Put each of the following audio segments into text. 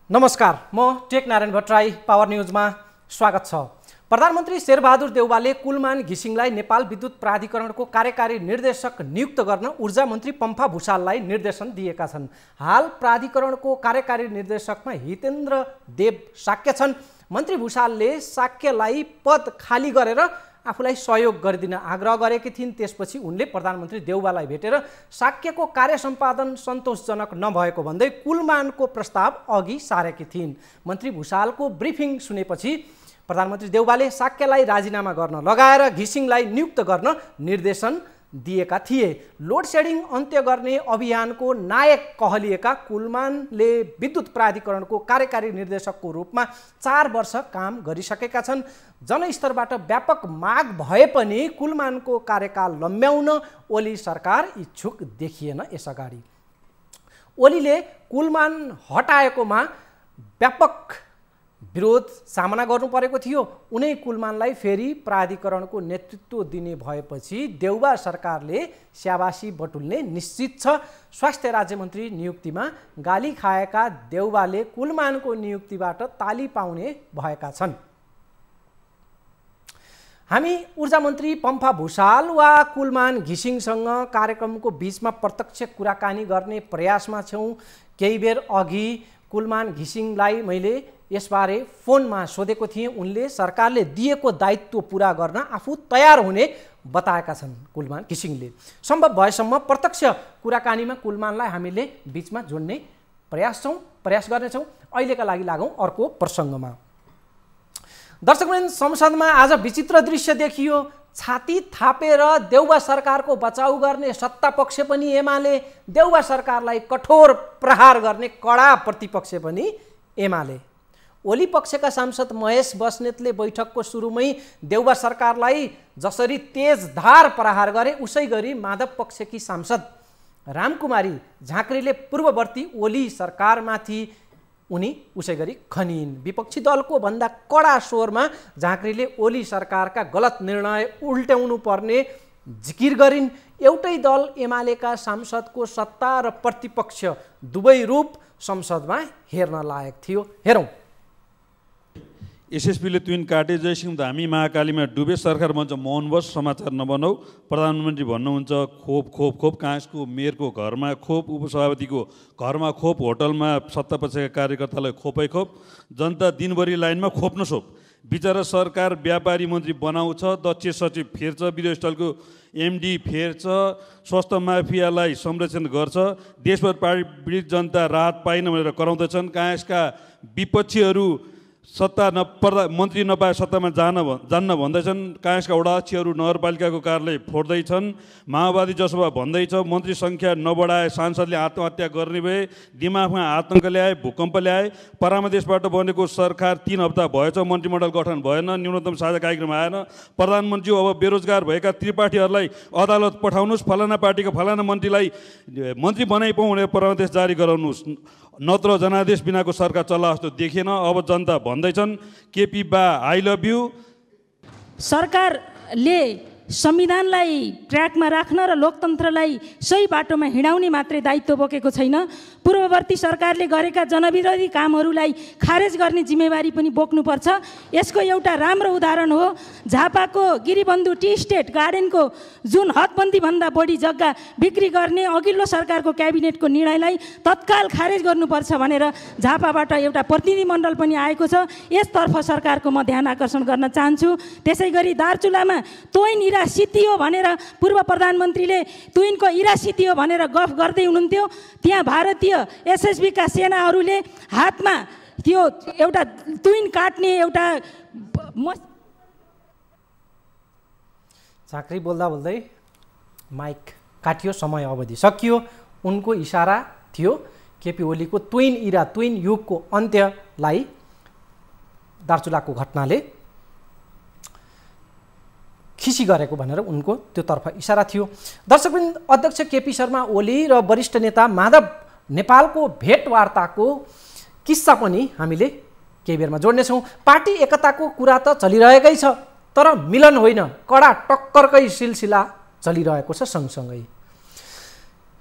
नमस्कार, म take Narayan Bhattarai. Power न्यूजमा स्वागत छ। प्रधानमन्त्री शेरबहादुर देउवाले कुलमान घिसिङलाई नेपाल विद्युत प्राधिकरणको कार्यकारी निर्देशक नियुक्त गर्न ऊर्जा मन्त्री पम्फा भुषाललाई निर्देशन दिएका छन्। हाल प्राधिकरणको कार्यकारी निर्देशकमा हितेन्द्र देव साक्य छन्। मन्त्री भुषालले साक्यलाई पद खाली गरेर आफूलाई सहयोग गरिदिन आग्रह गरेकी थिइन्। त्यसपछि उनले प्रधानमन्त्री देउवालाई भेटेर साक्यको कार्य सम्पादन सन्तोषजनक नभएको भन्दै कुलमानको प्रस्ताव अघि सारेकी थिइन्। मन्त्री भुषालको ब्रिफिङ सुनेपछि प्रधानमन्त्री देउवाले साक्यलाई राजीनामा गर्न लगाएर घिसिङलाई नियुक्त गर्न निर्देशन दिएका थिए। लोड सेडिङ अन्त्य गर्ने अभियानको नायक कहलिएका कुलमानले विद्युत प्राधिकरणको कार्यकारी निर्देशकको रूपमा 4 वर्ष काम गरिसकेका छन्। जनस्तरबाट व्यापक माग भए पनि कुलमानको कार्यकाल लम्ब्याउन ओली सरकार इच्छुक देखिएन। यसअगाडि ओलीले कुलमान हटाएकोमा व्यापक विरोध सामना गर्नु परेको थियो। उनै कुलमानलाई फेरि प्राधिकरणको नेतृत्व दिने भएपछि देउवा सरकारले स्याबासी बटुल्ने निश्चित छ। स्वास्थ्य राज्यमन्त्री नियुक्तिमा गाली खाएका देउवाले कुलमानको नियुक्तिबाट ताली पाउने भएका छन्। हामी ऊर्जा मन्त्री पम्फा भुषाल वा कुलमान घिसिङसँग कार्यक्रमको बीचमा प्रत्यक्ष कुराकानी गर्ने प्रयासमा छौँ। केही बेर अघि कुलमान घिसिङलाई मैले यसबारे फोनमा सोधेको थिएँ। उनले सरकारले दिएको दायित्व पुरा गर्न आफू तयार हुने बताएका छन्। कुलमान घिसिङले सम्भव भएसम्म प्रत्यक्ष कुराकानीमा कुलमानलाई हामीले बीचमा जोड्ने प्रयास गर्नेछौँ। अहिलेका लागि लागौँ अर्को प्रसङ्गमा। दर्शकवृन्द, संसदमा आज विचित्र दृश्य देखियो। छाती थापेर देउवा सरकारको बचाउ गर्ने सत्ता पक्ष पनि एमाले, देउवा सरकारलाई कठोर प्रहार गर्ने कडा प्रतिपक्ष पनि एमाले। ओली पक्षका सांसद महेश बस्नेतले बैठकको सुरुमै देउवा सरकारलाई जसरी तेज धार प्रहार गरे उसै गरी माधव पक्षकी सांसद रामकुमारी झाँक्रीले पूर्ववर्ती ओली सरकारमाथि उनी उसै गरी खनिन्। विपक्षी दलको भन्दा कडा स्वरमा झाँक्रीले ओली सरकारका गलत निर्णय उल्ट्याउनु पर्ने जिकिर गरिन्। एउटै दल एमालेका सांसदको सत्ता र प्रतिपक्ष दुवै रूप संसदमा हेर्न लायक थियो। हेरौँ। एसएसपीले तुइन काटे जयसिंह धामी महाकालीमा डुबे, सरकार भन्छ मौन बस, समाचार नबनाऊ। प्रधानमन्त्री भन्नुहुन्छ खोप खोप खोप, काँसको मेयरको घरमा खोप, उपसभापतिको घरमा खोप, होटलमा सत्तापक्षका कार्यकर्तालाई खोपै खोप, जनता दिनभरि लाइनमा खोप नसोप। बिचरा सरकार व्यापारी मन्त्री बनाउँछ, दक्ष सचिव फेर्छ, वीरस्थलको एमडी फेर्छ, स्वास्थ्य माफियालाई संरक्षण गर्छ, देशभर पीडित जनता राहत पाइन भनेर कराउँदछन्। काँसका विपक्षीहरू सत्ता नपर्दा मन्त्री नपाए सत्तामा जान्न भन्दैछन्। काँसका वडा अध्यक्षहरू नगरपालिकाको कार्यालय फोड्दैछन्। माओवादी जसोभा भन्दैछ मन्त्री सङ्ख्या नबढाए सांसदले आत्महत्या गर्ने भए, दिमागमा आतङ्क ल्याए, भूकम्प ल्याए। परामदेशबाट बनेको सरकार 3 हप्ता भएछ, मन्त्रीमण्डल गठन भएन, न्यूनतम साझा कार्यक्रम आएन। प्रधानमन्त्री अब बेरोजगार भएका त्रिपाठीहरूलाई अदालत पठाउनुहोस्, फलाना पार्टीको फलाना मन्त्रीलाई मन्त्री बनाइपाउँ भनेर परामदेश जारी गराउनुहोस्, नत्र जनादेश बिनाको सरकार चल्ला जस्तो देखिएन। अब जनता भन्दैछन् केपी बा आई लभ यू। सरकारले संविधानलाई ट्र्याकमा राख्न र लोकतन्त्रलाई सही बाटोमा हिँडाउने मात्रै दायित्व बोकेको छैन, पूर्ववर्ती सरकारले गरेका जनविरोधी कामहरूलाई खारेज गर्ने जिम्मेवारी पनि बोक्नुपर्छ। यसको एउटा राम्रो उदाहरण हो झापाको गिरिबन्धु टी स्टेट गार्डनको जुन हदबन्दीभन्दा बढी जग्गा बिक्री गर्ने अघिल्लो सरकारको क्याबिनेटको निर्णयलाई तत्काल खारेज गर्नुपर्छ भनेर झापाबाट एउटा प्रतिनिधिमण्डल पनि आएको छ। यसतर्फ सरकारको म ध्यान आकर्षण गर्न चाहन्छु। त्यसै गरी दार्चुलामा तोइन इरा सिद्धियो भनेर पूर्व प्रधानमन्त्रीले तुइनको इरा सिद्धियो भनेर गफ गर्दै हुनुहुन्थ्यो। त्यहाँ भारतीय एसएसबीका सेनाहरूले हातमा त्यो एउटा तुइन काट्ने एउटा झाँक्री बोल्दा बोल्दै माइक काटियो, समय अवधि सकियो। उनको इसारा थियो केपी ओलीको तुइन इरा तुइन युगको अन्त्यलाई दार्चुलाको घटनाले खिसी गरेको भनेर उनको त्योतर्फ इसारा थियो। दर्शकवृन्द, अध्यक्ष केपी शर्मा ओली र वरिष्ठ नेता माधव नेपालको भेटवार्ताको किस्सा पनि हामीले केही बेरमा जोड्नेछौँ। पार्टी एकताको कुरा त चलिरहेकै छ, तर मिलन होइन, कडा टक्करकै सिलसिला चलिरहेको छ। सँगसँगै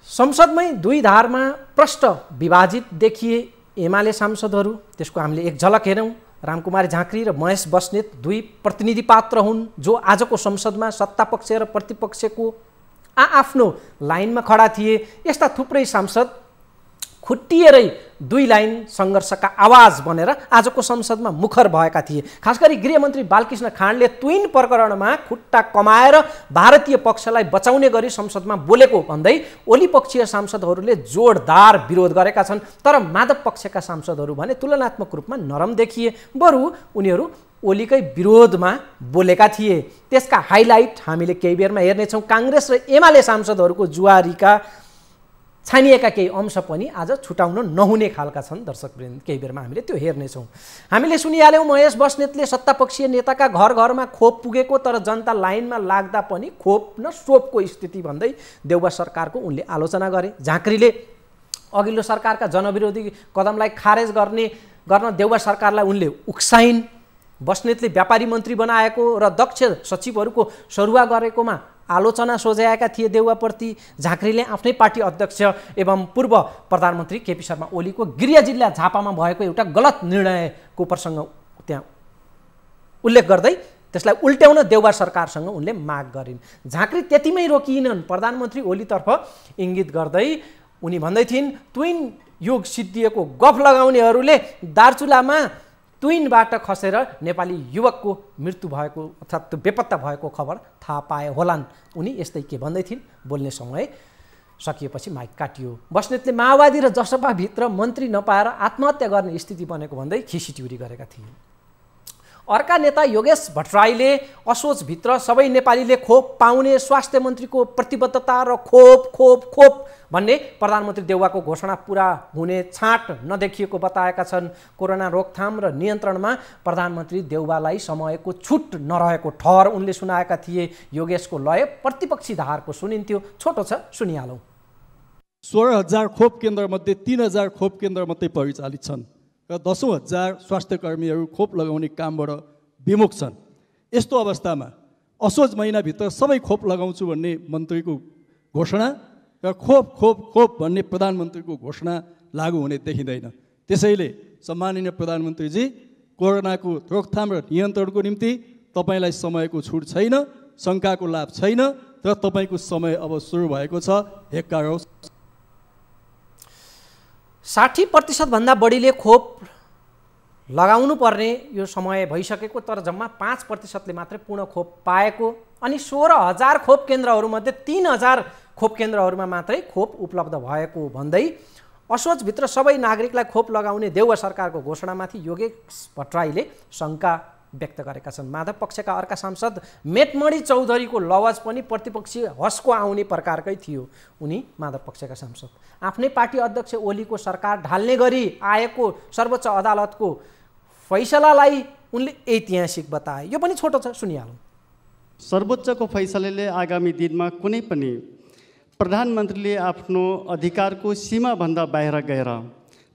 संसदमै दुई धारमा प्रष्ट विभाजित देखिए एमाले सांसदहरू, त्यसको हामीले एक झलक हेरौँ। रामकुमार झाँक्री र महेश बस्नेत दुई प्रतिनिधि पात्र हुन् जो आजको संसदमा सत्तापक्ष र प्रतिपक्षको आफ्नो लाइनमा खडा थिए। यस्ता थुप्रै सांसद खुट्टिएरै दुई लाइन सङ्घर्षका आवाज बनेर आजको संसदमा मुखर भएका थिए। खास गरी गृहमन्त्री बालकृष्ण खाँडले तुइन प्रकरणमा खुट्टा कमाएर भारतीय पक्षलाई बचाउने गरी संसदमा बोलेको भन्दै ओली पक्षीय सांसदहरूले जोडदार विरोध गरेका छन्। तर माधव पक्षका सांसदहरू भने तुलनात्मक रूपमा नरम देखिए, बरु उनीहरू ओलीकै विरोधमा बोलेका थिए। त्यसका हाइलाइट हामीले केही बेरमा हेर्नेछौँ। काङ्ग्रेस र एमाले सांसदहरूको जुवारीका छानिएका केही अंश पनि आज छुटाउन नहुने खालका छन्। दर्शकवृन्द, केही बेरमा हामीले त्यो हेर्नेछौँ। हामीले सुनिहाल्यौँ महेश बस्नेतले सत्तापक्षीय नेताका घर घरमा खोप पुगेको तर जनता लाइनमा लाग्दा पनि खोप न सोपको स्थिति भन्दै देउबा सरकारको उनले आलोचना गरे। झाँक्रीले अघिल्लो सरकारका जनविरोधी कदमलाई खारेज गर्न देउबा सरकारलाई उनले उक्साइन्। बस्नेतले व्यापारी मन्त्री बनाएको र दक्ष सचिवहरूको सरुवा गरेकोमा आलोचना सोझ्याएका थिए देउवाप्रति। झाँक्रीले आफ्नै पार्टी अध्यक्ष एवं पूर्व प्रधानमन्त्री केपी शर्मा ओलीको गृह जिल्ला झापामा भएको एउटा गलत निर्णयको प्रसङ्ग त्यहाँ उल्लेख गर्दै त्यसलाई उल्ट्याउन देउबा सरकारसँग उनले माग गरिन्। झाँक्री त्यतिमै रोकिएनन्। प्रधानमन्त्री ओलीतर्फ इङ्गित गर्दै उनी भन्दै थिइन्, तुइन युग सिद्धिएको गफ लगाउनेहरूले दार्चुलामा तुइनबाट खसेर नेपाली युवकको मृत्यु भएको अर्थात् त्यो बेपत्ता भएको खबर थाहा पाए होलान्। उनी यस्तै के भन्दै थिइन्। बोल्ने समय सकिएपछि माइक काटियो। बस्नेतले माओवादी र जसपाभित्र मन्त्री नपाएर आत्महत्या गर्ने स्थिति बनेको भन्दै खिसिटिउरी गरेका थिए। अर्का नेता योगेश भट्टराईले असोजभित्र सबै नेपालीले खोप पाउने स्वास्थ्य मन्त्रीको प्रतिबद्धता र खोप खोप खोप भन्ने प्रधानमन्त्री देउवाको घोषणा पुरा हुने छाँट नदेखिएको बताएका छन्। कोरोना रोकथाम र नियन्त्रणमा प्रधानमन्त्री देउवालाई समयको छुट नरहेको ठहर उनले सुनाएका थिए। योगेशको लय प्रतिपक्षी धारको सुनिन्थ्यो। छोटो छ, सुनिहालौँ। 16,000 खोप केन्द्रमध्ये 3,000 खोप केन्द्र मात्रै परिचालित छन् र 10,000 स्वास्थ्य कर्मीहरू खोप लगाउने कामबाट विमुख छन्। यस्तो अवस्थामा असोज महिनाभित्र सबै खोप लगाउँछु भन्ने मन्त्रीको घोषणा र खोप खोप खोप भन्ने प्रधानमन्त्रीको घोषणा लागू हुने देखिँदैन। त्यसैले सम्माननीय प्रधानमन्त्रीजी, कोरोनाको रोकथाम र नियन्त्रणको निम्ति तपाईँलाई समयको छुट छैन, शङ्काको लाभ छैन र तपाईँको समय अब सुरु भएको छ। हेक्कारौँ। 60% भन्दा बढीले खोप लगाउनु पर्ने यो समय भइसकेको, तर जम्मा 5%ले मात्रै पूर्ण खोप पाएको अनि 16,000 खोप केन्द्रहरूमध्ये 3,000 खोप केन्द्रहरूमा मात्रै खोप उपलब्ध भएको भन्दै असोजभित्र सबै नागरिकलाई खोप लगाउने देउवा सरकारको घोषणामाथि योगेश भट्टराईले शङ्का व्यक्त गरेका छन्। माधव पक्षका अर्का सांसद मेटमणि चौधरीको लवाज पनि प्रतिपक्षी हस्को आउने प्रकारकै थियो। उनी माधव पक्षका सांसद आफ्नै पार्टी अध्यक्ष ओलीको सरकार ढाल्ने गरी आएको सर्वोच्च अदालतको फैसलालाई उनले ऐतिहासिक बताए। यो पनि छोटो छ, सुनिहालौँ। सर्वोच्चको फैसलाले आगामी दिनमा कुनै पनि प्रधानमन्त्रीले आफ्नो अधिकारको सीमाभन्दा बाहिर गएर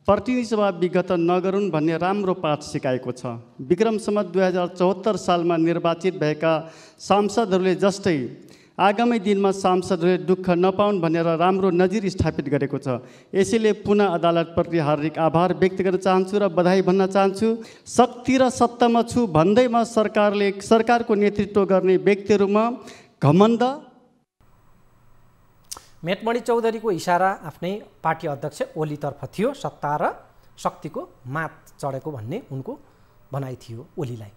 प्रतिनिधि सभा विगत नगरून् भन्ने राम्रो पाठ सिकाएको छ। विक्रम सम्वत 2074 सालमा निर्वाचित भएका सांसदहरूले जस्तै आगामी दिनमा सांसदहरूले दुःख नपाउन् भनेर राम्रो नजिर स्थापित गरेको छ। यसैले पुनः अदालतप्रति हार्दिक आभार व्यक्त गर्न चाहन्छु र बधाई भन्न चाहन्छु। शक्ति र सत्तामा छु भन्दैमा सरकारको नेतृत्व गर्ने व्यक्तिहरूमा घमण्ड। मेटमणि चौधरीको इसारा आफ्नै पार्टी अध्यक्ष ओलीतर्फ थियो। सत्ता र शक्तिको मात चढेको भन्ने उनको भनाइ थियो ओलीलाई।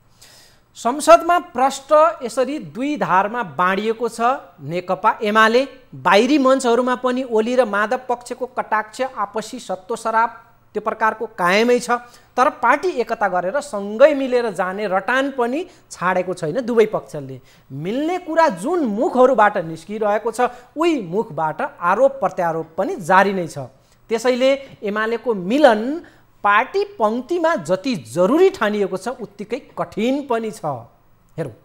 संसदमा प्रश्न यसरी दुई धारमा बाँडिएको छ। नेकपा एमाले बाहिरी मञ्चहरूमा पनि ओली र माधव पक्षको कटाक्ष आपसी सत्तो सराप त्यो प्रकारको कायमै छ। तर पार्टी एकता गरेर सँगै मिलेर जाने रटान पनि छाडेको छैन दुवै पक्षले। मिल्ने कुरा जुन मुखहरूबाट निस्किरहेको छ उही मुखबाट आरोप प्रत्यारोप पनि जारी नै छ। त्यसैले एमालेको मिलन पार्टी पङ्क्तिमा जति जरुरी ठानिएको छ उत्तिकै कठिन पनि छ। हेरौँ।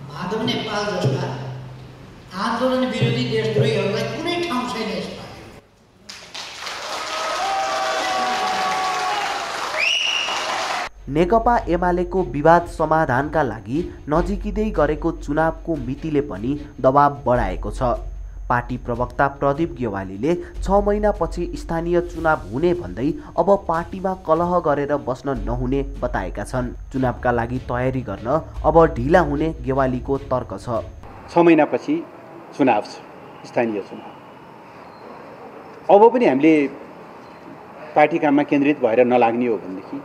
माधव नेपाल जस्ता आन्दोलन विरोधी देशद्रोहीहरूलाई कुनै ठाउँ छैन यसमा। नेकपा एमालेको विवाद समाधानका लागि नजिकिँदै गरेको चुनावको मितिले पनि दबाब बढाएको छ। पार्टी प्रवक्ता प्रदीप गेवालीले 6 महिनापछि स्थानीय चुनाव हुने भन्दै अब पार्टीमा कलह गरेर बस्न नहुने बताएका छन्। चुनावका लागि तयारी गर्न अब ढिला हुने गेवालीको तर्क छ। 6 महिनापछि चुनाव छ, स्थानीय चुनाव। अब पनि हामीले पार्टी काममा केन्द्रित भएर नलाग्ने हो भनेदेखि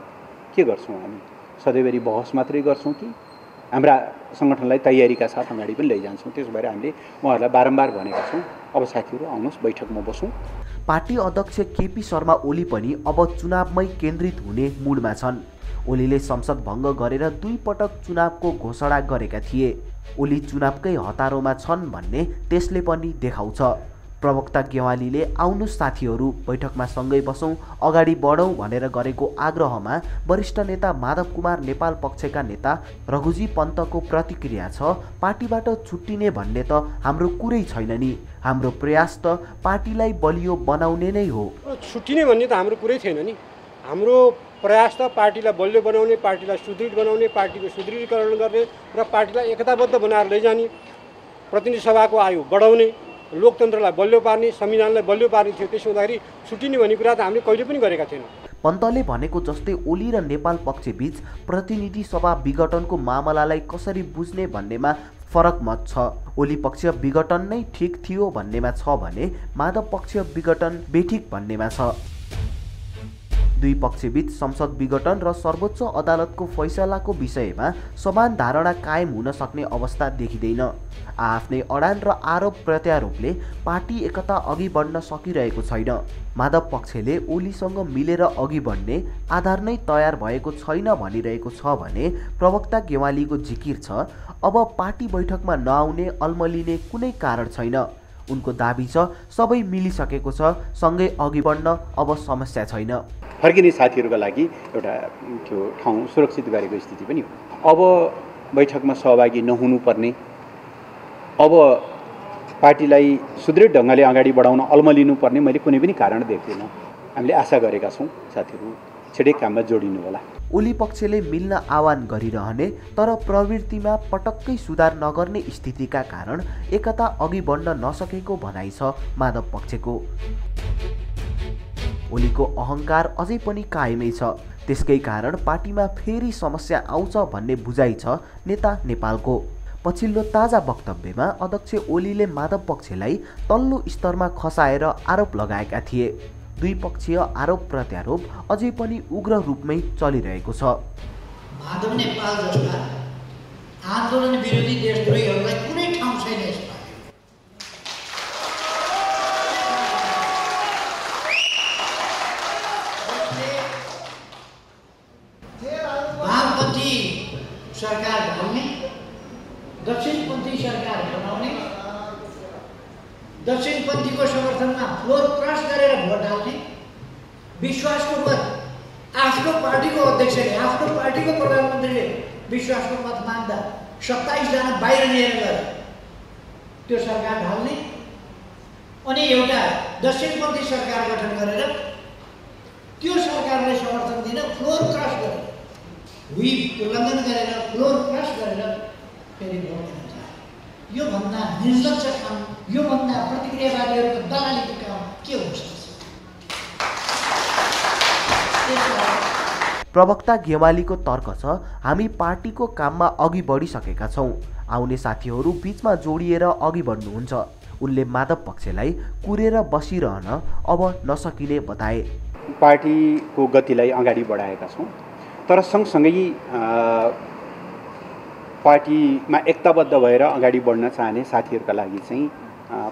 के गर्छौँ? हामी सधैँभरि बहस मात्रै गर्छौँ कि हाम्रा सङ्गठनलाई तयारीका साथ अगाडि पनि लैजान्छौँ? त्यसो भएर हामीले उहाँहरूलाई बारम्बार भनेका छौँ, अब साथीहरू आउनुहोस् बैठकमा बसौँ। पार्टी अध्यक्ष केपी शर्मा ओली पनि अब चुनावमै केन्द्रित हुने मुडमा छन्। ओलीले संसद भङ्ग गरेर 2 पटक चुनावको घोषणा गरेका थिए। ओली चुनावकै हतारोमा छन् भन्ने त्यसले पनि देखाउँछ। प्रवक्ता गेवालीले आउनुहोस् साथीहरू बैठकमा सँगै बसौँ, अगाडि बढौँ भनेर गरेको आग्रहमा वरिष्ठ नेता माधव कुमार नेपाल पक्षका नेता रघुजी पन्तको प्रतिक्रिया छ, पार्टीबाट छुट्टिने भन्ने त हाम्रो कुरै छैन नि, हाम्रो प्रयास त पार्टीलाई बलियो बनाउने नै हो। छुट्टिने भन्ने त हाम्रो कुरै छैन नि, हाम्रो प्रयास त पार्टीलाई बलियो बनाउने, पार्टीलाई सुदृढ बनाउने, पार्टीको सुदृढीकरण गर्ने र पार्टीलाई एकताबद्ध बनाएर लैजाने, प्रतिनिधि सभाको आयु बढाउने, लोकतन्त्रलाई बलियो पार्ने, संविधानलाई बलियो पार्ने थियो। त्यसो हुँदाखेरि छुट्टिने भन्ने कुरा त हामीले कहिले पनि गरेका थिएनौँ। पन्तले भनेको जस्तै ओली र नेपाल पक्षबीच प्रतिनिधि सभा विघटनको मामलालाई कसरी बुझ्ने भन्नेमा फरक मत छ। ओली पक्ष विघटन नै ठिक थियो भन्नेमा छ भने माधव पक्ष विघटन बेठिक भन्नेमा छ। 2 पक्षबीच संसद विघटन र सर्वोच्च अदालतको फैसलाको विषयमा समान धारणा कायम हुन सक्ने अवस्था देखिँदैन। आफ्नै अडान र आरोप प्रत्यारोपले पार्टी एकता अघि बढ्न सकिरहेको छैन। माधव पक्षले ओलीसँग मिलेर अघि बढ्ने आधार नै तयार भएको छैन भनिरहेको छ भने प्रवक्ता गेवालीको जिकिर छ, अब पार्टी बैठकमा नआउने अल्मलिने कुनै कारण छैन। उनको दाबी छ सबै मिलिसकेको छ, सँगै अघि बढ्न अब समस्या छैन। फर्किने साथीहरूका लागि एउटा त्यो ठाउँ सुरक्षित गरेको स्थिति पनि हो। अब बैठकमा सहभागी नहुनुपर्ने, अब पार्टीलाई सुदृढ ढङ्गले अगाडि बढाउन अल्मलिनुपर्ने मैले कुनै पनि कारण देख्दिनँ। हामीले आशा गरेका छौँ साथीहरू छिटै काममा जोडिनु होला। ओली पक्षले मिल्न आह्वान गरिरहने तर प्रवृत्तिमा पटक्कै सुधार नगर्ने स्थितिका कारण एकता अघि बढ्न नसकेको भनाइ छ माधव पक्षको। ओलीको अहङ्कार अझै पनि कायमै छ, त्यसकै कारण पार्टीमा फेरि समस्या आउँछ भन्ने बुझाइ छ नेता नेपालको। पछिल्लो ताजा वक्तव्यमा अध्यक्ष ओलीले माधव पक्षलाई तल्लो स्तरमा खसाएर आरोप लगाएका थिए। 2 पक्षीय आरोप प्रत्यारोप अझै पनि उग्र रूपमै चलिरहेको छ। माधव नेपाल जस्ता आन्दोलन विरोधी देशद्रोहीहरूलाई कुनै ठाउँ छैन यसमा। वामपन्थी सरकार ढाल्ने, दक्षिणपन्थी सरकार बनाउने, दक्षिणपन्थीको समर्थनमा फ्लोर क्रस गरेर भोट हाल्ने, विश्वासको मत आफ्नो पार्टीको अध्यक्षले, आफ्नो पार्टीको प्रधानमन्त्रीले विश्वासको मत माग्दा 27 जना बाहिर लिएर गएर त्यो सरकार ढाल्ने, अनि एउटा दक्षिणपन्थी सरकार गठन गरेर त्यो सरकारलाई समर्थन दिन फ्लोर क्रस गरेर, व्हिप उल्लङ्घन गरेर फ्लोर क्रस गरेर फेरि भोट दिन चाहे। योभन्दा निर्लज्ज काम, योभन्दा प्रतिक्रियावादीहरूको दलालीको काम के हो सक्छ? प्रवक्ता गेवालीको तर्क छ, हामी पार्टीको काममा अघि बढिसकेका छौँ, आउने साथीहरू बीचमा जोडिएर अघि बढ्नुहुन्छ। उनले माधव पक्षलाई कुरेर बसिरहन अब नसकिने बताए। पार्टीको गतिलाई अगाडि बढाएका छौँ, तर सँगसँगै पार्टीमा एकताबद्ध भएर अगाडि बढ्न चाहने साथीहरूका लागि चाहिँ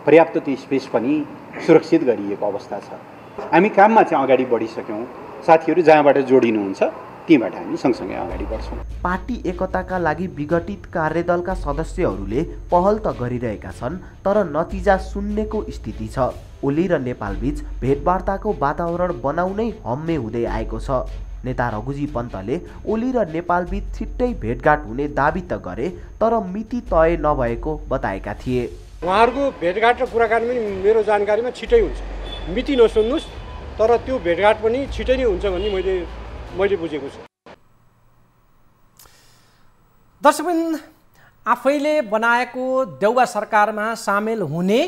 पर्याप्त त्यो स्पेस पनि सुरक्षित गरिएको अवस्था छ। हामी काममा चाहिँ अगाडि बढिसक्यौँ, साथीहरू जहाँबाट जोडिनुहुन्छ त्यहीँबाट हामी सँगसँगै अगाडि बढ्छौँ। पार्टी एकताका लागि विघटित कार्यदलका सदस्यहरूले पहल त गरिरहेका छन्, तर नतिजा सुन्नेको स्थिति छ। ओली र नेपालबीच भेटवार्ताको वातावरण बनाउनै हम्मे हुँदै आएको छ। नेता रघुजी पन्तले ओली र नेपालबीच छिट्टै भेटघाट हुने दाबी त गरे, तर मिति तय नभएको बताएका थिए। उहाँहरूको भेटघाट र कुराकानी पनि मेरो जानकारीमा छिटै हुन्छ, मिति नसुन्नुहोस्, तर त्यो भेटघाट पनि छिटै नै हुन्छ भन्ने मैले बुझेको छु। दर्शकबिन, आफैले बनाएको देउवा सरकारमा सामेल हुने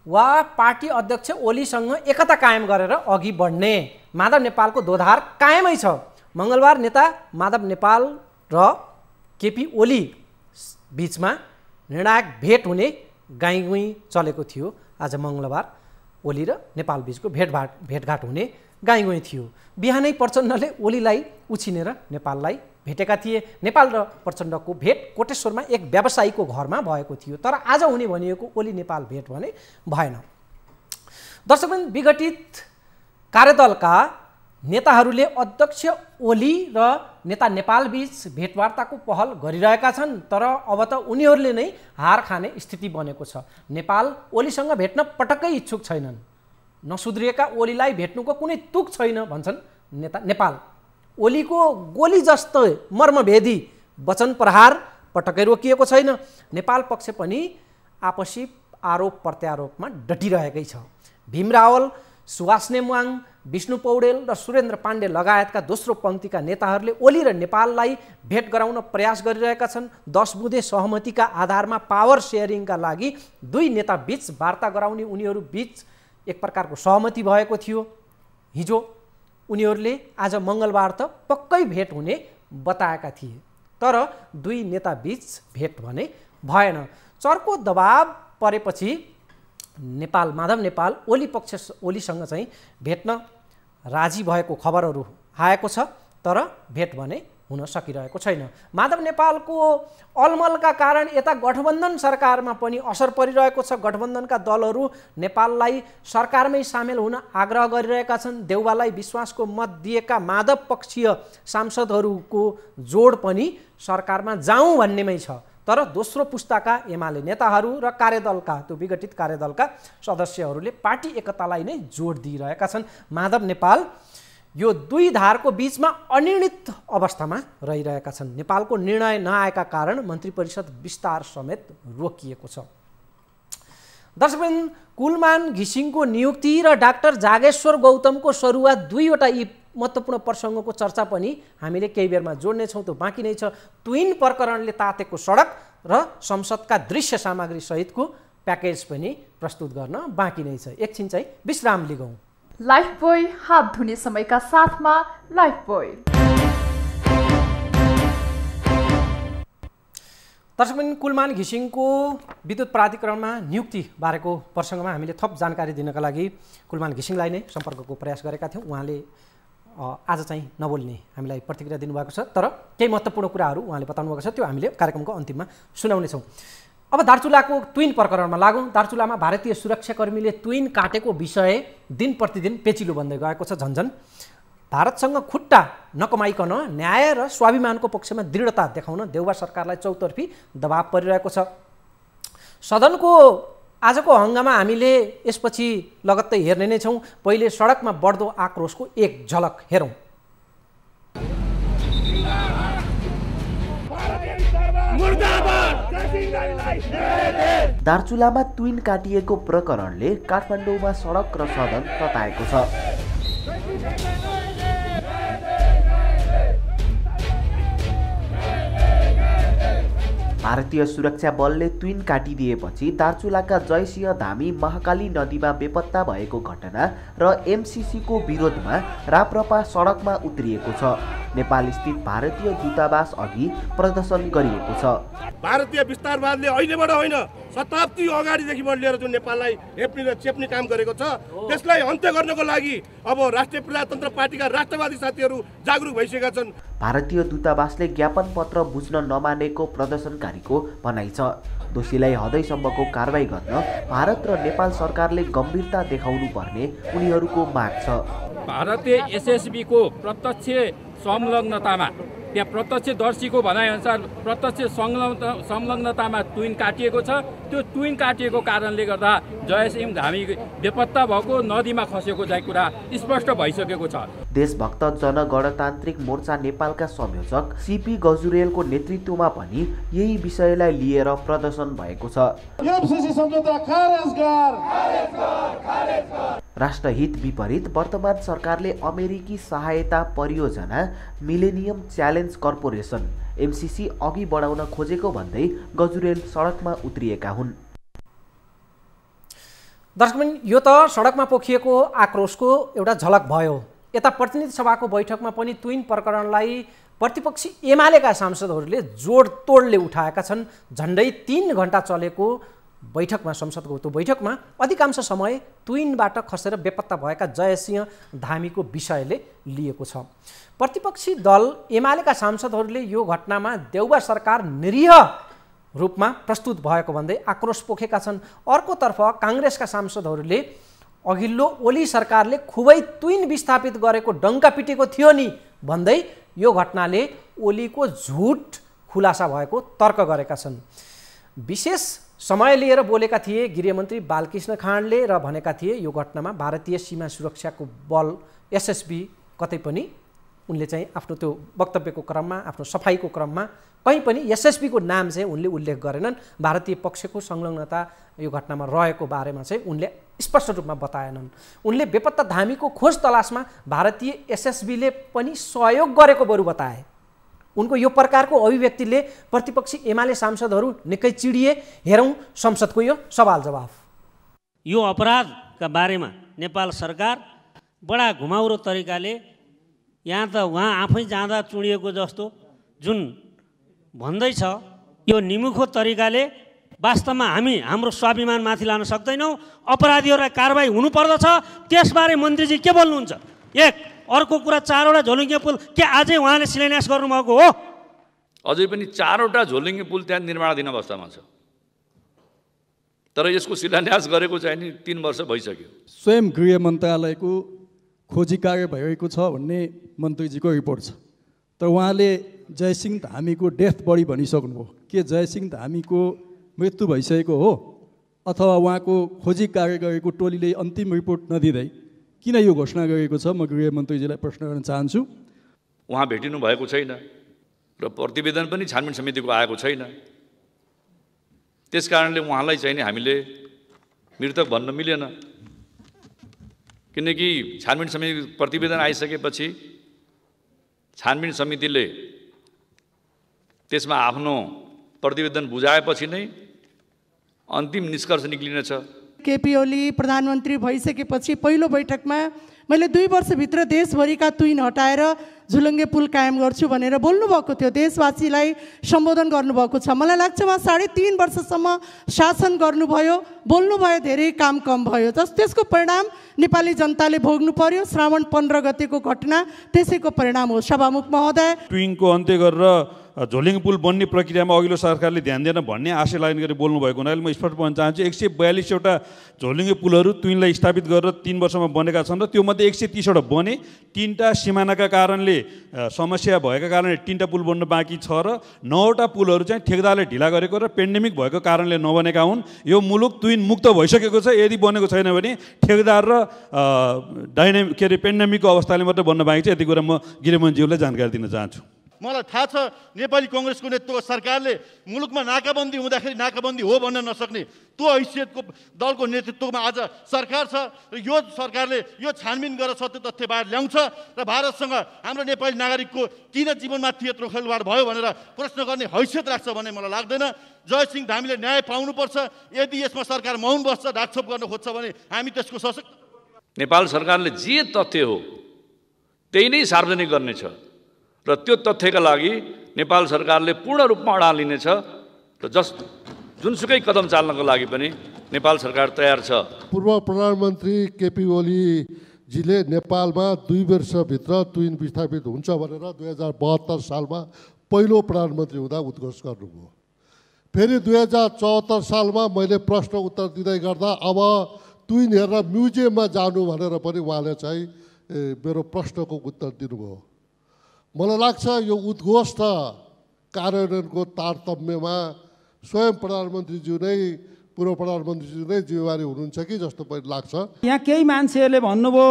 वा पार्टी अध्यक्ष ओलीसँग एकता कायम गरेर अघि बढ्ने माधव नेपालको दोधार कायमै छ। मङ्गलबार नेता माधव नेपाल र केपी ओली बीचमा निर्णायक भेट हुने गाईगुई चलेको थियो। आज मङ्गलबार ओली र नेपाल बीचको भेटघाट हुने गाईगुई थियो। बिहानै प्रचण्डले ओलीलाई उछिनेर नेपाललाई भेटेका थिए। नेपाल र प्रचण्डको भेट कोटेश्वरमा एक व्यवसायीको घरमा भएको थियो, तर आज हुने भनिएको ओली नेपाल भेट भने भएन। दर्शकबिन, विघटित कार्यदलका नेताहरूले अध्यक्ष ओली र नेता नेपाल बीच भेटवार्ताको पहल गरिरहेका छन्, तर अब त उनीहरूले नै हार खाने स्थिति बनेको छ। नेपाल ओलीसँग भेट्न पटक्कै इच्छुक छैनन्। नसुध्रिएका ओलीलाई भेट्नुको कुनै तुक छैन भन्छन् नेता नेपाल। ओलीको गोली जस्तो मर्मभेदी वचन प्रहार पटक्कै रोकिएको छैन। नेपाल पक्ष पनि आपसी आरोप प्रत्यारोपमा डटिरहेकै छ। भीम रावल, सुभाष नेमुवाङ, विष्णु पौडेल र सुरेन्द्र पाण्डे लगायतका दोस्रो पङ्क्तिका नेताहरूले ओली र नेपाललाई भेट गराउन प्रयास गरिरहेका छन्। 10 बुँदे सहमतिका आधारमा पावर सेयरिङका लागि दुई नेता बीच वार्ता गराउने उनीहरू बीच एक प्रकारको सहमति भएको थियो। हिजो उनीहरूले आज मङ्गलबार त पक्कै भेट हुने बताएका थिए, तर दुई नेता बीच भेट भने भएन। चर्को दबाब परेपछि नेपाल माधव नेपाल ओलीसँग चाहिँ भेट्न राजी भएको खबरहरू आएको छ, तर भेट भने हुन सकिरहेको छैन। माधव नेपालको अलमलका कारण यता गठबन्धन सरकारमा पनि असर परिरहेको छ। गठबन्धनका दलहरू नेपाललाई सरकारमै सामेल हुन आग्रह गरिरहेका छन्। देउवालाई विश्वासको मत दिएका माधव पक्षीय सांसदहरूको जोड पनि सरकारमा जाउँ भन्नेमै छ, तर दोस्रो पुस्ताका एमाले नेताहरू र कार्यदलका त्यो विघटित कार्यदलका सदस्यहरूले पार्टी एकतालाई नै जोड दिइरहेका छन्। माधव नेपाल यो दुई धारको बीचमा अनिर्णित अवस्थामा रहिरहेका छन्। नेपालको निर्णय नआएका कारण मन्त्री परिषद विस्तार समेत रोकिएको छ। दर्शकबिन, कुलमान घिसिङको नियुक्ति र डाक्टर जागेश्वर गौतमको सरुवा दुईवटा यी महत्त्वपूर्ण प्रसङ्गको चर्चा पनि हामीले केही बेरमा जोड्नेछौँ। त्यो बाँकी नै छ। ट्विन प्रकरणले तातेको सडक र संसदका दृश्य सामग्री सहितको प्याकेज पनि प्रस्तुत गर्न बाँकी नै छ। एकछिन चाहिँ विश्राम लिगौँ। लाइफबोय हात धुने समयका साथमा लाइफबोय। दर्शकबिन, कुलमान घिसिङको विद्युत प्राधिकरणमा नियुक्ति बारेको प्रसङ्गमा हामीले थप जानकारी दिनका लागि कुलमान घिसिङलाई नै सम्पर्कको प्रयास गरेका थियौँ। उहाँले आज चाहिँ नबोल्ने हामीलाई प्रतिक्रिया दिनुभएको छ, तर केही महत्त्वपूर्ण कुराहरू उहाँले बताउनु भएको छ, त्यो हामीले कार्यक्रमको अन्तिममा सुनाउनेछौँ। अब दार्चुलाको ट्विन प्रकरणमा लागौँ। दार्चुलामा भारतीय सुरक्षाकर्मीले ट्विन काटेको विषय दिन प्रतिदिन पेचिलो बन्दै गएको छ। झन्झन भारतसँग खुट्टा नकमाइकन न्याय र स्वाभिमानको पक्षमा दृढता देखाउन देउवा सरकारलाई चौतर्फी दबाव परिरहेको छ। सदनको आजको हङ्गामा हामीले यसपछि लगत्तै हेर्ने नै छौँ। पहिले सडकमा बढ्दो आक्रोशको एक झलक हेरौँ। दार्चुलामा ट्विन काटिएको प्रकरणले काठमाडौँमा सडक र सदन तताएको छ। भारतीय सुरक्षा बलले ट्विन काटिदिएपछि दार्चुलाका जयसिंह धामी महाकाली नदीमा बेपत्ता भएको घटना र एमसिसीको विरोधमा राप्रपा सडकमा उत्रिएको छ। नेपाल स्थित भारतीय दूतावास अघि प्रदर्शन गरिएको छ। भारतीय विस्तारवादले अहिलेबाट होइन, शताब्दी अगाडिदेखि लिएर जुन नेपाललाई हेप्ने र चेप्ने काम गरेको छ, त्यसलाई अन्त्य गर्नको लागि अब राष्ट्रिय प्रजातन्त्र पार्टीका राष्ट्रवादी साथीहरू जागरुक भइसकेका छन्। भारतीय दूतावासले ज्ञापन पत्र बुझ्न नमानेको प्रदर्शनकारीको भनाइ छ। दोषीलाई हदैसम्मको कारबाही गर्न भारत र नेपाल सरकारले गम्भीरता देखाउनु पर्ने उनीहरूको माग छ। भारतीय एसएसबीको प्रत्यक्ष संलग्नतामा, त्यहाँ प्रत्यक्षदर्शीको भनाइअनुसार प्रत्यक्ष संलग्नतामा ट्विन काटिएको छ। त्यो ट्विन काटिएको कारणले गर्दा जयसिंह धामी बेपत्ता भएको नदीमा खसेको चाहिँ कुरा स्पष्ट भइसकेको छ। देशभक्त जनगणतान्त्रिक मोर्चा नेपालका संयोजक सीपी गजुरेलको नेतृत्वमा पनि यही विषयलाई लिएर प्रदर्शन भएको छ। राष्ट्रहित विपरीत वर्तमान सरकारले अमेरिकी सहायता परियोजना मिलेनियम च्यालेन्ज कर्पोरेसन एमसिसी अघि बढाउन खोजेको भन्दै गजुरेल सडकमा उत्रिएका हुन्। दर्शकबिन, यो त सडकमा पोखिएको आक्रोशको एउटा झलक भयो। यता प्रतिनिधि सभाको बैठकमा पनि तुइन प्रकरणलाई प्रतिपक्षी एमालेका सांसदहरूले जोडतोडले उठाएका छन्। झन्डै 3 घण्टा चलेको बैठकमा, संसदको त्यो बैठकमा अधिकांश समय तुइनबाट खसेर बेपत्ता भएका जयसिंह धामीको विषयले लिएको छ। प्रतिपक्षी दल एमालेका सांसदहरूले यो घटनामा देउबा सरकार निरीह रूपमा प्रस्तुत भएको भन्दै आक्रोश पोखेका छन्। अर्कोतर्फ काङ्ग्रेसका सांसदहरूले अघिल्लो ओली सरकारले खुबै तुइन विस्थापित गरेको डङ्का पिटेको थियो नि भन्दै यो घटनाले ओलीको झुट खुलासा भएको तर्क गरेका छन्। विशेष समय लिएर बोलेका थिए गृहमन्त्री बालकृष्ण खाँडले र भनेका थिए यो घटनामा भारतीय सीमा सुरक्षाको बल एसएसबी कतै पनि उनले चाहिँ आफ्नो त्यो वक्तव्यको क्रममा, आफ्नो सफाइको क्रममा कहीँ पनि एसएसबीको नाम चाहिँ उनले उल्लेख गरेनन्। भारतीय पक्षको संलग्नता यो घटनामा रहेको बारेमा चाहिँ उनले स्पष्ट रूपमा बताएनन्। उनले बेपत्ता धामीको खोज तलासमा भारतीय एसएसबीले पनि सहयोग गरेको बरु बताए। उनको यो प्रकारको अभिव्यक्तिले प्रतिपक्षी एमाले सांसदहरू निकै चिडिए। हेरौँ संसदको यो सवाल जवाफ। यो अपराधका बारेमा नेपाल सरकार बडा घुमाउरो तरिकाले, यहाँ त उहाँ आफै जाँदा चुडिएको जस्तो जुन भन्दैछ, यो निमुखो तरिकाले वास्तवमा हामी हाम्रो स्वाभिमान माथि लान सक्दैनौँ। अपराधीहरूलाई कारबाही हुनुपर्दछ। त्यसबारे मन्त्रीजी के बोल्नुहुन्छ? एक अर्को कुरा, 4वटा झोलुङ्गे पुल के आजै उहाँले शिलान्यास गर्नुभएको हो? अझै पनि 4वटा झोलुङ्गे पुल त्यहाँ निर्माणाधीन अवस्थामा छ, तर यसको शिलान्यास गरेको चाहिँ नि 3 वर्ष भइसक्यो। स्वयं गृह मन्त्रालयको खोजी कार्य भइरहेको छ भन्ने मन्त्रीजीको रिपोर्ट छ, तर उहाँले जयसिंह धामीको डेथ बडी भनिसक्नुभयो। के जयसिंह धामीको मृत्यु भइसकेको हो अथवा उहाँको खोजी कार्य गरेको टोलीले अन्तिम रिपोर्ट नदिँदै किन यो घोषणा गरेको छ? म गृहमन्त्रीजीलाई प्रश्न गर्न चाहन्छु। उहाँ भेटिनु भएको छैन र प्रतिवेदन पनि छानबिन समितिको आएको छैन। त्यसकारणले उहाँलाई चाहिँ नि हामीले मृतक भन्न मिलेन, किनकि छानबिन समिति प्रतिवेदन आइसकेपछि छानबिन समितिले त्यसमा आफ्नो प्रतिवेदन बुझाएपछि नै अन्तिम निष्कर्ष निक्लिनेछ। केपी ओली प्रधानमन्त्री भइसकेपछि पहिलो बैठकमा मैले 2 वर्षभित्र देशभरिका तुइन हटाएर झुलुङ्गे पुल कायम गर्छु भनेर बोल्नुभएको थियो। देशवासीलाई सम्बोधन गर्नुभएको छ। मलाई लाग्छ उहाँ 3.5 वर्षसम्म शासन गर्नुभयो, बोल्नुभयो, धेरै काम कम भयो। त्यसको परिणाम नेपाली जनताले भोग्नु पर्यो। श्रावण 15 गतेको घटना त्यसैको परिणाम हो। सभामुख महोदय, ट्विनको अन्त्य गरेर झोलुङ्गे पुल बन्ने प्रक्रियामा अघिल्लो सरकारले ध्यान दिएन भन्ने आशय लागेन गरी बोल्नुभएको हुनाले म स्पष्ट भन्न चाहन्छु 142वटा झोलुङ्गे पुलहरू तुइनलाई स्थापित गरेर 3 वर्षमा बनेका छन् र त्योमध्ये 130वटा बने। 3टा सिमानाका कारणले समस्या भएका कारणले 3टा पुल बन्न बाँकी छ र 9वटा पुलहरू चाहिँ ठेकेदारले ढिला गरेको र पेन्डेमिक भएको कारणले नबनेका हुन्। यो मुलुक तुइन मुक्त भइसकेको छ। यदि बनेको छैन भने ठेकेदार र पेन्डेमिकको अवस्थाले मात्रै बन्न बाँकी छ। यति कुरा म गृहमन्त्रीज्यूलाई जानकारी दिन चाहन्छु। मलाई थाहा छ नेपाली काङ्ग्रेसको नेतृत्वको सरकारले मुलुकमा नाकाबन्दी हुँदाखेरि नाकाबन्दी हो भन्न नसक्ने त्यो हैसियतको दलको नेतृत्वमा आज सरकार छ र यो सरकारले यो छानबिन गरेर सत्य तथ्य बाहिर ल्याउँछ र भारतसँग हाम्रो नेपाली नागरिकको किन जीवनमाथि यत्रो खेलवाड भयो भनेर प्रश्न गर्ने हैसियत राख्छ भन्ने मलाई लाग्दैन। जयसिंह धामीले न्याय पाउनुपर्छ। यदि यसमा सरकार मौन बस्छ, ढाकछोप गर्न खोज्छ भने हामी त्यसको सशक्त। नेपाल सरकारले जे तथ्य हो त्यही नै सार्वजनिक गर्नेछ र त्यो तथ्यका लागि नेपाल सरकारले पूर्ण रूपमा अडान लिनेछ र जुनसुकै कदम चाल्नको लागि पनि नेपाल सरकार तयार छ। पूर्व प्रधानमन्त्री केपी ओलीजीले नेपालमा 2 वर्षभित्र तुइन विस्थापित हुन्छ भनेर 2072 सालमा पहिलो प्रधानमन्त्री हुँदा उद्घोष गर्नुभयो। फेरि 2074 सालमा मैले प्रश्न उत्तर दिँदै गर्दा अब तुइन हेरेर म्युजियममा जानु भनेर पनि उहाँले चाहिँ मेरो प्रश्नको उत्तर दिनुभयो। मलाई लाग्छ यो उद्घोष र कार्यान्वयनको तारतम्यमा स्वयं प्रधानमन्त्रीज्यू नै, पूर्व प्रधानमन्त्रीज्यू नै जिम्मेवारी हुनुहुन्छ कि जस्तो पनि लाग्छ। यहाँ केही मान्छेहरूले भन्नुभयो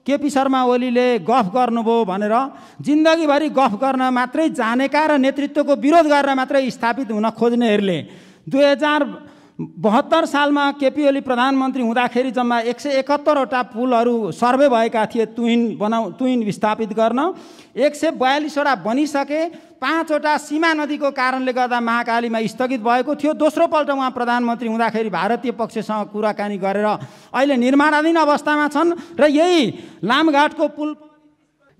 केपी शर्मा ओलीले गफ गर्नुभयो भनेर। जिन्दगीभरि गफ गर्न मात्रै जानेका र नेतृत्वको विरोध गरेर मात्रै स्थापित हुन खोज्नेहरूले 2072 सालमा केपी ओली प्रधानमन्त्री हुँदाखेरि जम्मा 171वटा पुलहरू सर्वे भएका थिए तुइन विस्थापित गर्न। 142वटा बनिसके। 5वटा सीमा नदीको कारणले गर्दा महाकालीमा स्थगित भएको थियो। दोस्रो पल्ट उहाँ प्रधानमन्त्री हुँदाखेरि भारतीय पक्षसँग कुराकानी गरेर अहिले निर्माणाधीन अवस्थामा छन् र यही लामघाटको पुल।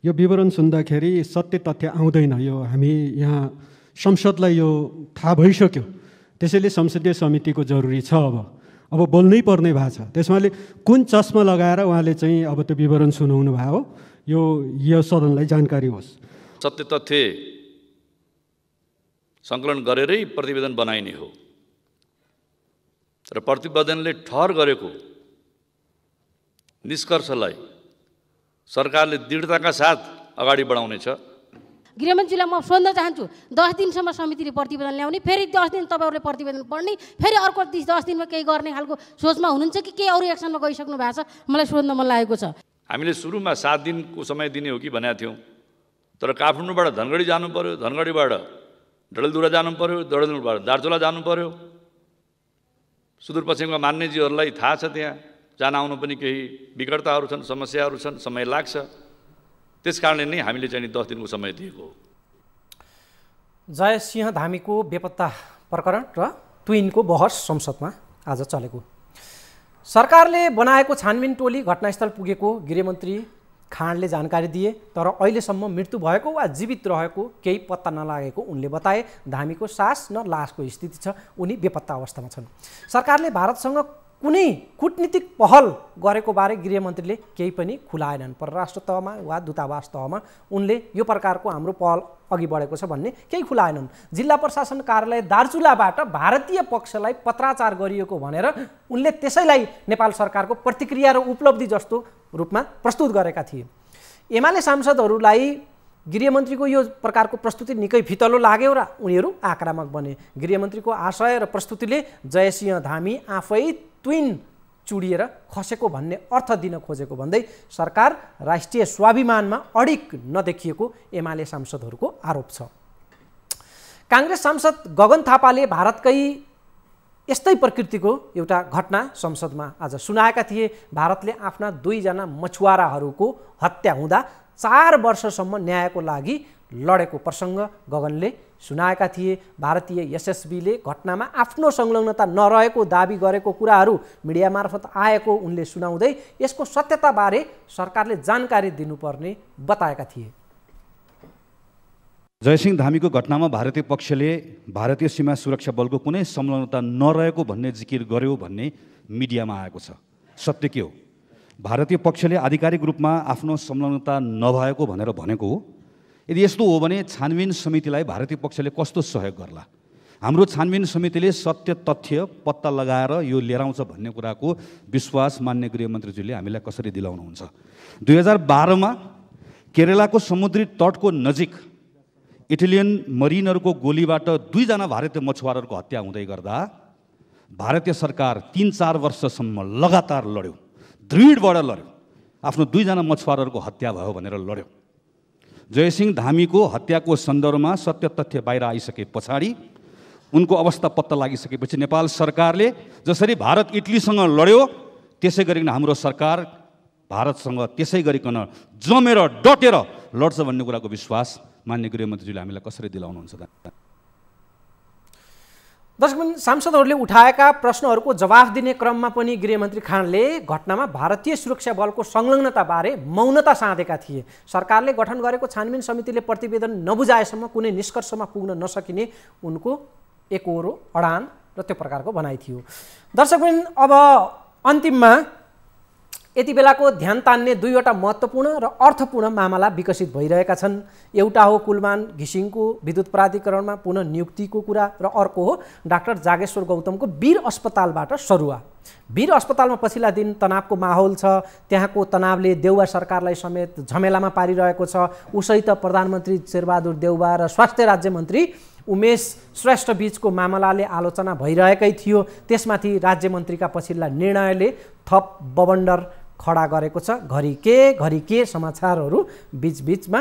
यो विवरण सुन्दाखेरि सत्य तथ्य आउँदैन। यो हामी यहाँ संसदलाई यो थाहा भइसक्यो, त्यसैले संसदीय समितिको जरुरी छ। अब बोल्नै पर्ने भएको छ। त्यसमाले कुन चस्मा लगाएर उहाँले चाहिँ अब त्यो विवरण सुनाउनु भयो हो, यो सदनलाई जानकारी होस्। सत्य तथ्य सङ्कलन गरेरै प्रतिवेदन बनाइने हो र प्रतिवेदनले ठहर गरेको निष्कर्षलाई सरकारले दृढताका साथ अगाडि बढाउनेछ। गृहमन्त्रीलाई म सोध्न चाहन्छु, 10 दिनसम्म समितिले प्रतिवेदन ल्याउने, फेरि 10 दिन तपाईँहरूले प्रतिवेदन पढ्ने, फेरि अर्को 10 दिनमा केही गर्ने खालको सोचमा हुनुहुन्छ कि केही अरू एक्सनमा गइसक्नु भएको छ? मलाई सोध्न मन लागेको छ। हामीले सुरुमा 7 दिनको समय दिने हो कि भनेको थियौँ, तर काठमाडौँबाट धनगढी जानु पर्यो, धनगढीबाट डडेलधुरा जानु पर्यो, डडेलधुराबाट दार्चुला जानु पर्यो। सुदूरपश्चिमका मान्यजीहरूलाई थाहा छ त्यहाँ जान आउनु पनि केही विकटताहरू छन्, समस्याहरू छन्, समय लाग्छ। त्यसकारणले नै हामीले चाहिँ 10 दिनको समय दिएको हो। जयसिंह धामीको बेपत्ता प्रकरण र ट्विनको बहस संसदमा आज चलेको। सरकारले बनाएको छानबिन टोली घटनास्थल पुगेको गृहमन्त्री खाँडले जानकारी दिए, तर अहिलेसम्म मृत्यु भएको वा जीवित रहेको केही पत्ता नलागेको उनले बताए। धामीको सास न लासको स्थिति छ, उनी बेपत्ता अवस्थामा छन्। सरकारले भारतसँग कुनै कूटनीतिक पहल गरेको बारे गृहमन्त्रीले केही पनि खुलाएनन्। परराष्ट्र तहमा वा दूतावास तहमा उनले यो प्रकारको हाम्रो पहल अघि बढेको छ भन्ने केही खुलाएनन्। जिल्ला प्रशासन कार्यालय दार्चुलाबाट भारतीय पक्षलाई पत्राचार गरिएको भनेर उनले त्यसैलाई नेपाल सरकारको प्रतिक्रिया र उपलब्धि जस्तो रूपमा प्रस्तुत गरेका थिए। एमाले सांसदहरूलाई गृहमन्त्रीको यो प्रकारको प्रस्तुति निकै फितलो लाग्यो र उनीहरू आक्रामक बने। गृहमन्त्रीको आशय र प्रस्तुतिले जयसिंह धामी आफै ट्विन चुडिएर खसेको भन्ने अर्थ दिन खोजेको भन्दै सरकार राष्ट्रिय स्वाभिमानमा अडिग नदेखिएको एमाले सांसदहरूको आरोप छ। काङ्ग्रेस सांसद गगन थापाले भारतकै यस्तै प्रकृतिको एउटा घटना संसदमा आज सुनाएका थिए। भारतले आफ्ना 2 जना मछुवाराहरूको हत्या हुँदा 4 वर्षसम्म न्यायको लागि लडेको प्रसङ्ग गगनले सुनाएका थिए। भारतीय एसएसबीले घटनामा आफ्नो संलग्नता नरहेको दाबी गरेको कुराहरू मिडिया मार्फत आएको उनले सुनाउँदै यसको सत्यताबारे सरकारले जानकारी दिनुपर्ने बताएका थिए। जयसिंह धामीको घटनामा भारतीय पक्षले भारतीय सीमा सुरक्षा बलको कुनै संलग्नता नरहेको भन्ने जिकिर गर्यो भन्ने मिडियामा आएको छ। सत्य के हो? भारतीय पक्षले आधिकारिक रूपमा आफ्नो संलग्नता नभएको भनेर भनेको हो। यदि यस्तो हो भने छानबिन समितिलाई भारतीय पक्षले कस्तो सहयोग गर्ला? हाम्रो छानबिन समितिले सत्य तथ्य पत्ता लगाएर यो लिएर आउँछ भन्ने कुराको विश्वास मान्य गृहमन्त्रीज्यूले हामीलाई कसरी दिलाउनुहुन्छ? 2012 मा केरलाको समुद्री तटको नजिक इटालियन मरिनहरूको गोलीबाट 2 जना भारतीय मछुवारहरूको हत्या हुँदै गर्दा भारतीय सरकार 3-4 वर्षसम्म लगातार लड्यो, दृढबाट लड्यो। आफ्नो 2 जना मछुवारहरूको हत्या भयो भनेर लड्यो। जयसिंह धामीको हत्याको सन्दर्भमा सत्य तथ्य बाहिर आइसके पछाडि उनको अवस्था पत्ता लागिसकेपछि नेपाल सरकारले जसरी भारत इटलीसँग लड्यो त्यसै गरिकन हाम्रो सरकार भारतसँग त्यसै गरिकन जमेर डटेर लड्छ भन्ने कुराको विश्वास मान्य गृहमन्त्रीले हामीलाई कसरी दिलाउनुहुन्छ? दर्शकबिन, सांसदहरूले उठाएका प्रश्नहरूको जवाफ दिने क्रममा पनि गृहमन्त्री खाँडले घटनामा भारतीय सुरक्षा बलको संलग्नताबारे मौनता साधेका थिए। सरकारले गठन गरेको छानबिन समितिले प्रतिवेदन नबुझाएसम्म कुनै निष्कर्षमा पुग्न नसकिने उनको एकहोरो अडान र त्यो प्रकारको भनाइ थियो। दर्शकबिन, अब अन्तिममा यति बेलाको ध्यान तान्ने 2वटा महत्त्वपूर्ण र अर्थपूर्ण मामला विकसित भइरहेका छन्। एउटा हो कुलमान घिसिङको विद्युत प्राधिकरणमा पुनः नियुक्तिको कुरा र अर्को हो डाक्टर जागेश्वर गौतमको वीर अस्पतालबाट सरुवा। वीर अस्पतालमा पछिल्ला दिन तनावको माहौल छ। त्यहाँको तनावले देउवा सरकारलाई समेत झमेलामा पारिरहेको छ। उसैत प्रधानमन्त्री शेरबहादुर देउवा र स्वास्थ्य राज्यमन्त्री उमेश श्रेष्ठ बीचको मामलाले आलोचना भइरहेकै थियो। त्यसमाथि राज्यमन्त्रीका पछिल्ला निर्णयले थप बवण्डर खडा गरेको छ। घरि के समाचारहरू बीचबीचमा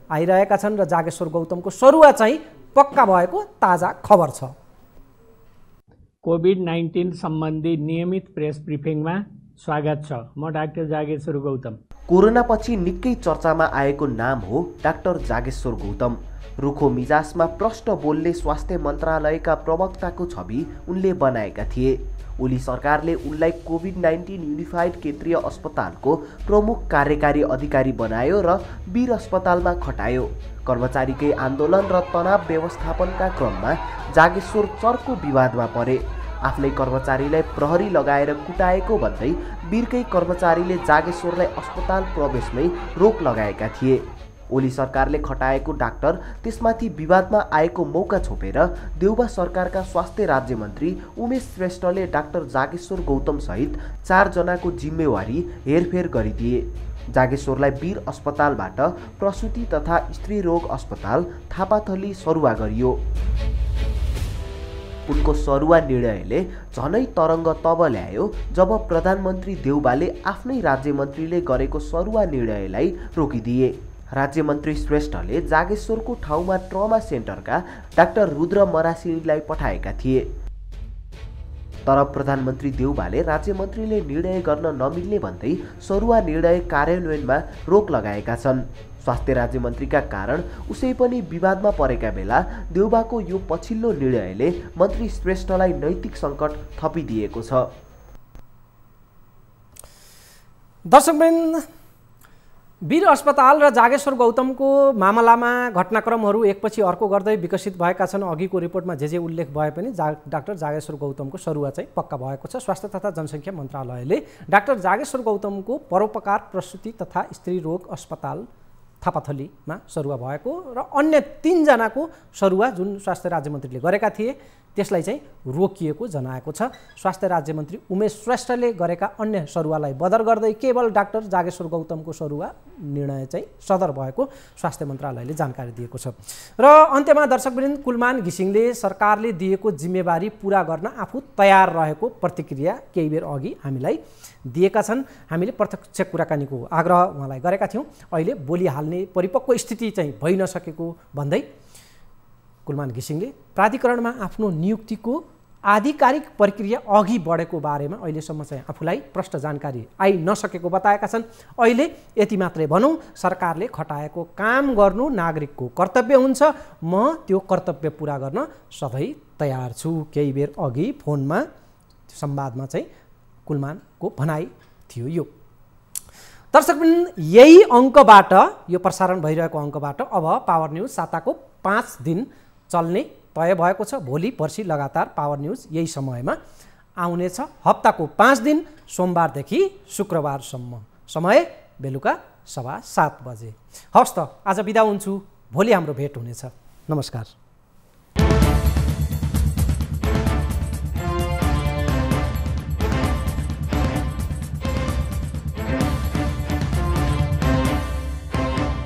आइरहेका छन् र जागेश्वर गौतमको सरुवा चाहिँ पक्का भएको ताजा खबर छ। कोभिड-19 सम्बन्धी नियमित प्रेस ब्रिफिङमा स्वागत छ। म डाक्टर जागेश्वर गौतम। कोरोना पछि निकै चर्चामा आएको नाम हो डाक्टर जागेश्वर गौतम। रुखो मिजाजमा प्रश्न बोल्ने स्वास्थ्य मन्त्रालयका प्रवक्ताको छवि उनले बनाएका थिए। ओली सरकारले उनलाई कोभिड-19 युनिफाइड केन्द्रीय अस्पतालको प्रमुख कार्यकारी अधिकारी बनायो र वीर अस्पतालमा खटायो। कर्मचारीकै आन्दोलन र तनाव व्यवस्थापनका क्रममा जागेश्वर चर्को विवादमा परे। आफ्नै कर्मचारीलाई प्रहरी लगाएर कुटाएको भन्दै वीरकै कर्मचारीले जागेश्वरलाई अस्पताल प्रवेशमै रोक लगाएका थिए। ओली सरकारले खटाएको डाक्टर त्यसमाथि विवादमा आएको मौका छोपेर देउबा सरकारका स्वास्थ्य राज्यमन्त्री उमेश श्रेष्ठले डाक्टर जागेश्वर गौतम सहित 4 जनाको जिम्मेवारी हेरफेर गरिदिए। जागेश्वरलाई वीर अस्पतालबाट प्रसुति तथा स्त्री रोग अस्पताल थापाथली सरुवा गरियो। उनको सरुवा निर्णयले झनै तरङ्ग तब ल्यायो जब प्रधानमन्त्री देउबाले आफ्नै राज्यमन्त्रीले गरेको सरुवा निर्णयलाई रोकिदिए। राज्यमन्त्री श्रेष्ठले जागेश्वरको ठाउँमा ट्रमा सेन्टरका डाक्टर रुद्र मरासिनीलाई पठाएका थिए। तर प्रधानमन्त्री देउबाले राज्यमन्त्रीले निर्णय गर्न नमिल्ने भन्दै सरुवा निर्णय कार्यान्वयनमा रोक लगाएका छन्। स्वास्थ्य राज्यमन्त्रीका कारण उसै पनि विवादमा परेका बेला देउबाको यो पछिल्लो निर्णयले मन्त्री श्रेष्ठलाई नैतिक सङ्कट थपिदिएको छ। दर्शकवृन्द, वीर अस्पताल र जागेश्वर गौतमको मामलामा घटनाक्रमहरू एकपछि अर्को गर्दै विकसित भएका छन्। अघिको रिपोर्टमा जे उल्लेख भए पनि डाक्टर जागेश्वर गौतमको सरुवा चाहिँ पक्का भएको छ। स्वास्थ्य तथा जनसङ्ख्या मन्त्रालयले डाक्टर जागेश्वर गौतमको परोपकार प्रसुति तथा स्त्री रोग अस्पताल थापाथलीमा सरुवा भएको र अन्य 3 जनाको सरुवा जुन स्वास्थ्य राज्यमन्त्रीले गरेका थिए त्यसलाई चाहिँ रोकिएको जनाएको छ। स्वास्थ्य राज्यमन्त्री उमेश श्रेष्ठले गरेका अन्य सरुवालाई बदर गर्दै केवल डाक्टर जागेश्वर गौतमको सरुवा निर्णय चाहिँ सदर भएको स्वास्थ्य मन्त्रालयले जानकारी दिएको छ। र अन्त्यमा दर्शकवृन्द, कुलमान घिसिङले सरकारले दिएको जिम्मेवारी पूरा गर्न आफू तयार रहेको प्रतिक्रिया केही बेर अघि हामीलाई दिएका छन्। हामीले प्रत्यक्ष कुराकानीको आग्रह उहाँलाई गरेका थियौँ। अहिले बोलिहाल्ने परिपक्व स्थिति चाहिँ भइ नसकेको भन्दै कुलमान घिसिङले प्राधिकरणमा आफ्नो नियुक्तिको आधिकारिक प्रक्रिया अघि बढेको बारेमा अहिलेसम्म चाहिँ आफूलाई प्रष्ट जानकारी आइ नसकेको बताएका छन्। अहिले यति मात्रै भनौँ, सरकारले खटाएको काम गर्नु नागरिकको कर्तव्य हुन्छ। म त्यो कर्तव्य पुरा गर्न सधैँ तयार छु। केही बेर अघि फोनमा संवादमा चाहिँ कुलमानको भनाइ थियो। यो दर्शकवृन्द, यही अङ्कबाट, यो प्रसारण भइरहेको अङ्कबाट अब पावर न्युज साताको 5 दिन चल्ने तय भएको छ। भोलि पर्सि लगातार पावर न्युज यही समयमा आउनेछ। हप्ताको 5 दिन, सोमबारदेखि शुक्रबारसम्म। समय बेलुका 7:15 बजे। हवस् त, आज बिदा हुन्छु। भोलि हाम्रो भेट हुनेछ। नमस्कार।